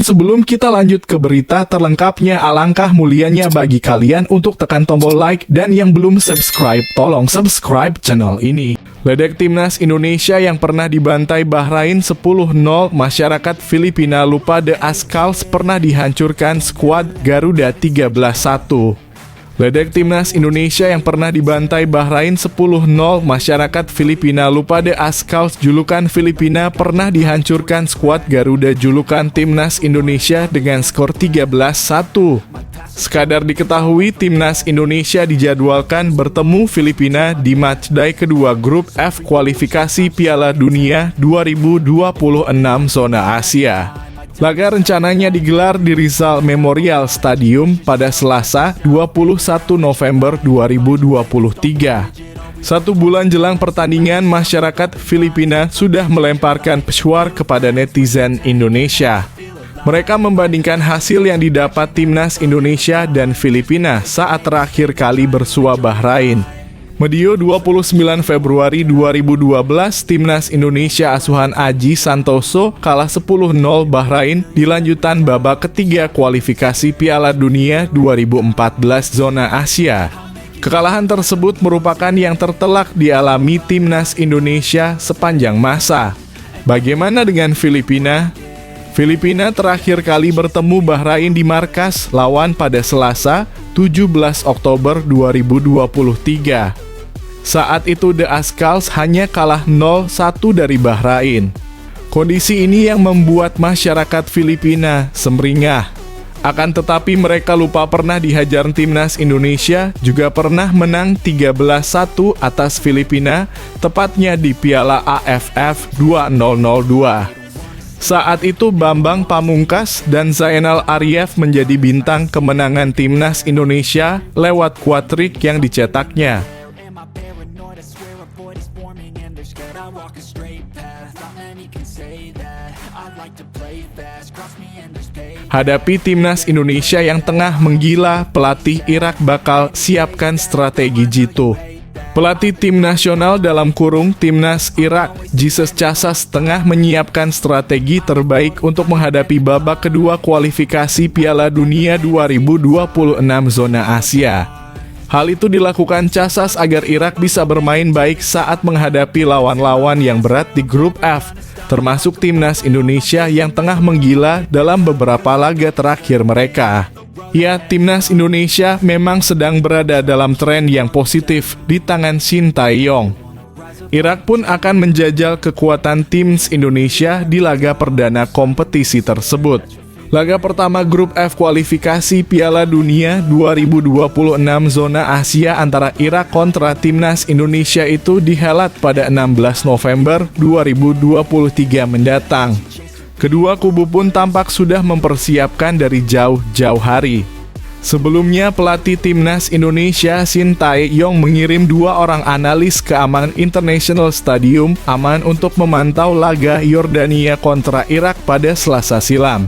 Sebelum kita lanjut ke berita terlengkapnya, alangkah mulianya bagi kalian untuk tekan tombol like, dan yang belum subscribe, tolong subscribe channel ini. Ledek timnas Indonesia yang pernah dibantai Bahrain 10-0, masyarakat Filipina lupa The Ascals pernah dihancurkan skuad Garuda 13-1. Ledek timnas Indonesia yang pernah dibantai Bahrain 10-0, masyarakat Filipina lupa The Ascals julukan Filipina pernah dihancurkan skuad Garuda julukan timnas Indonesia dengan skor 13-1. Sekadar diketahui, timnas Indonesia dijadwalkan bertemu Filipina di matchday kedua grup F kualifikasi Piala Dunia 2026 zona Asia. Laga rencananya digelar di Rizal Memorial Stadium pada Selasa 21 November 2023. Satu bulan jelang pertandingan, masyarakat Filipina sudah melemparkan pesuar kepada netizen Indonesia. Mereka membandingkan hasil yang didapat timnas Indonesia dan Filipina saat terakhir kali bersua Bahrain. Medio 29 Februari 2012, timnas Indonesia asuhan Aji Santoso kalah 10-0 Bahrain di lanjutan babak ketiga kualifikasi Piala Dunia 2014 zona Asia. Kekalahan tersebut merupakan yang tertelak dialami timnas Indonesia sepanjang masa. Bagaimana dengan Filipina? Filipina terakhir kali bertemu Bahrain di markas lawan pada Selasa 17 Oktober 2023. Saat itu The Ascals hanya kalah 0-1 dari Bahrain. Kondisi ini yang membuat masyarakat Filipina semringah. Akan tetapi mereka lupa pernah dihajar timnas Indonesia juga pernah menang 13-1 atas Filipina, tepatnya di Piala AFF 2002. Saat itu Bambang Pamungkas dan Zainal Arif menjadi bintang kemenangan timnas Indonesia lewat kuatrik yang dicetaknya. Hadapi timnas Indonesia yang tengah menggila, pelatih Irak bakal siapkan strategi jitu. Pelatih tim nasional dalam kurung timnas Irak, Jesus Casas, tengah menyiapkan strategi terbaik untuk menghadapi babak kedua kualifikasi Piala Dunia 2026 zona Asia. Hal itu dilakukan Casas agar Irak bisa bermain baik saat menghadapi lawan-lawan yang berat di grup F, termasuk timnas Indonesia yang tengah menggila dalam beberapa laga terakhir mereka. Ya, timnas Indonesia memang sedang berada dalam tren yang positif di tangan Shin Tae-yong. Irak pun akan menjajal kekuatan timnas Indonesia di laga perdana kompetisi tersebut. Laga pertama grup F kualifikasi Piala Dunia 2026 zona Asia antara Irak kontra timnas Indonesia itu dihelat pada 16 November 2023 mendatang. Kedua kubu pun tampak sudah mempersiapkan dari jauh-jauh hari. Sebelumnya, pelatih timnas Indonesia Shin Tae-yong mengirim 2 orang analis ke Amman International Stadium, Amman, untuk memantau laga Yordania kontra Irak pada Selasa silam.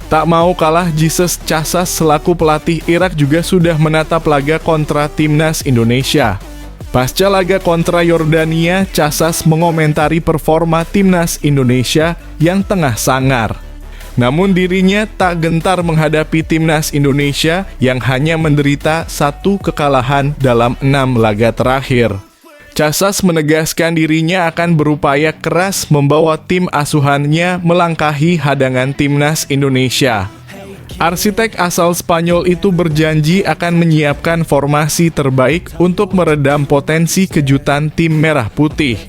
Tak mau kalah, Jesus Casas selaku pelatih Irak juga sudah menatap laga kontra timnas Indonesia. Pasca laga kontra Yordania, Casas mengomentari performa timnas Indonesia yang tengah sangar. Namun dirinya tak gentar menghadapi timnas Indonesia yang hanya menderita 1 kekalahan dalam 6 laga terakhir. Casas menegaskan dirinya akan berupaya keras membawa tim asuhannya melangkahi hadangan timnas Indonesia. Arsitek asal Spanyol itu berjanji akan menyiapkan formasi terbaik untuk meredam potensi kejutan tim merah putih.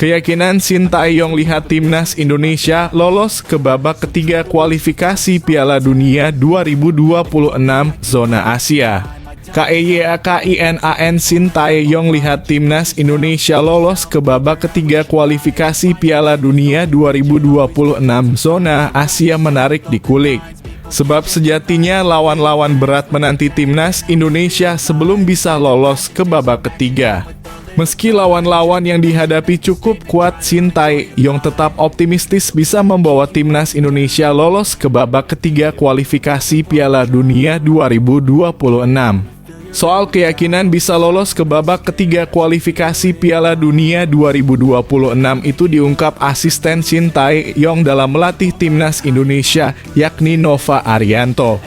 Keyakinan Shin Tae-yong lihat timnas Indonesia lolos ke babak ketiga kualifikasi Piala Dunia 2026 zona Asia. KEYAKINAN Shin Tae-yong lihat timnas Indonesia lolos ke babak ketiga kualifikasi Piala Dunia 2026 zona Asia menarik dikulik. Sebab sejatinya lawan-lawan berat menanti timnas Indonesia sebelum bisa lolos ke babak ketiga. Meski lawan-lawan yang dihadapi cukup kuat, Shin Tae-yong tetap optimistis bisa membawa timnas Indonesia lolos ke babak ketiga kualifikasi Piala Dunia 2026. Soal keyakinan bisa lolos ke babak ketiga kualifikasi Piala Dunia 2026 itu diungkap asisten Shin Tae-yong dalam melatih timnas Indonesia, yakni Nova Arianto.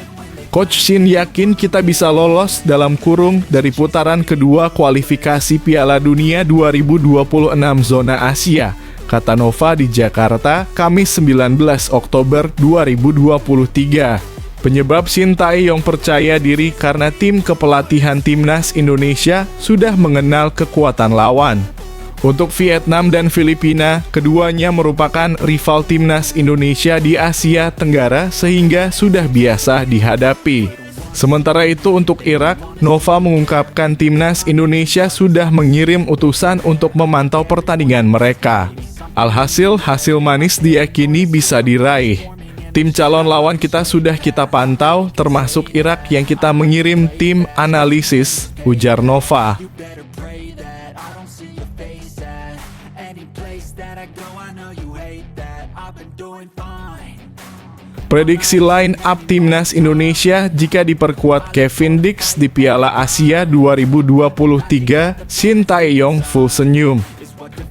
Coach Shin yakin kita bisa lolos dari putaran kedua kualifikasi Piala Dunia 2026 zona Asia, kata Nova di Jakarta, Kamis 19 Oktober 2023. Penyebab Shin Tae-yong percaya diri karena tim kepelatihan timnas Indonesia sudah mengenal kekuatan lawan. Untuk Vietnam dan Filipina, keduanya merupakan rival timnas Indonesia di Asia Tenggara sehingga sudah biasa dihadapi. Sementara itu untuk Irak, Nova mengungkapkan timnas Indonesia sudah mengirim utusan untuk memantau pertandingan mereka. Alhasil, hasil manis diyakini bisa diraih. Tim calon lawan kita sudah kita pantau, termasuk Irak yang kita mengirim tim analisis, ujar Nova. Prediksi line up timnas Indonesia jika diperkuat Kevin Dix di Piala Asia 2023, Shin Tae-yong full senyum.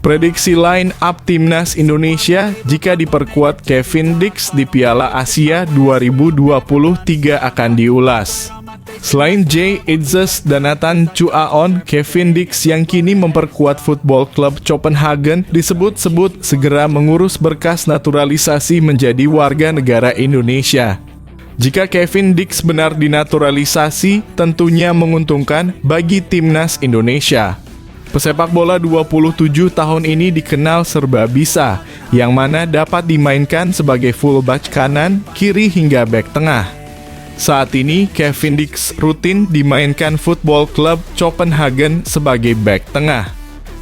Prediksi line up timnas Indonesia jika diperkuat Kevin Dix di Piala Asia 2023 akan diulas. Selain Jay Itzes dan Nathan Chuaon, Kevin Dix yang kini memperkuat Football Club Copenhagen disebut-sebut segera mengurus berkas naturalisasi menjadi warga negara Indonesia. Jika Kevin Dix benar dinaturalisasi, tentunya menguntungkan bagi timnas Indonesia. Pesepak bola 27 tahun ini dikenal serba bisa, yang mana dapat dimainkan sebagai fullback kanan, kiri hingga bek tengah. Saat ini, Kevin Dix rutin dimainkan Football Club Copenhagen sebagai bek tengah.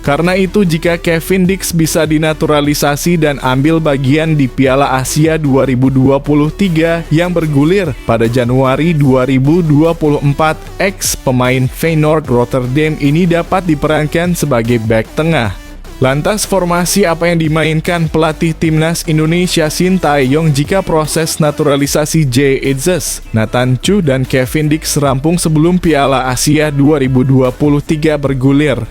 Karena itu, jika Kevin Dix bisa dinaturalisasi dan ambil bagian di Piala Asia 2023 yang bergulir pada Januari 2024, ex-pemain Feyenoord Rotterdam ini dapat diperankan sebagai bek tengah. Lantas formasi apa yang dimainkan pelatih timnas Indonesia Shin Tae-yong jika proses naturalisasi Jay Itzes, Nathan Chu, dan Kevin Dix rampung sebelum Piala Asia 2023 bergulir?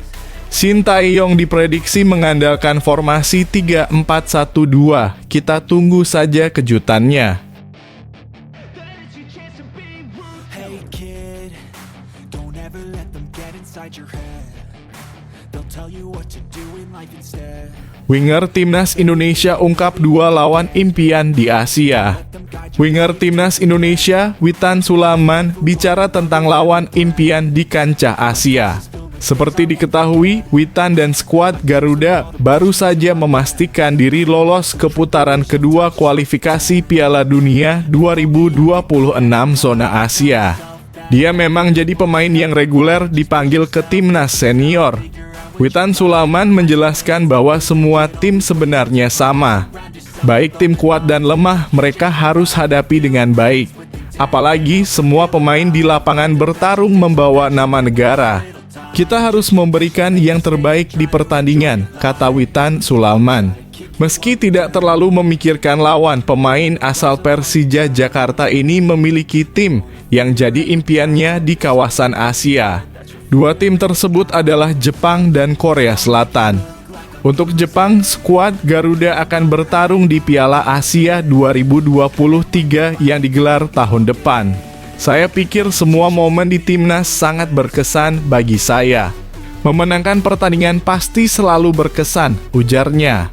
Shin Tae-yong diprediksi mengandalkan formasi 3-4-1-2. Kita tunggu saja kejutannya. Winger timnas Indonesia ungkap 2 lawan impian di Asia. Winger timnas Indonesia, Witan Sulaiman, bicara tentang lawan impian di kancah Asia. Seperti diketahui, Witan dan skuad Garuda baru saja memastikan diri lolos ke putaran kedua kualifikasi Piala Dunia 2026 zona Asia. Dia memang jadi pemain yang reguler dipanggil ke timnas senior. Witan Sulaiman menjelaskan bahwa semua tim sebenarnya sama. Baik tim kuat dan lemah, mereka harus hadapi dengan baik. Apalagi semua pemain di lapangan bertarung membawa nama negara. Kita harus memberikan yang terbaik di pertandingan, kata Witan Sulaiman. Meski tidak terlalu memikirkan lawan, pemain asal Persija Jakarta ini memiliki tim yang jadi impiannya di kawasan Asia. 2 tim tersebut adalah Jepang dan Korea Selatan. Untuk Jepang, skuad Garuda akan bertarung di Piala Asia 2023 yang digelar tahun depan. Saya pikir semua momen di timnas sangat berkesan bagi saya. Memenangkan pertandingan pasti selalu berkesan, ujarnya.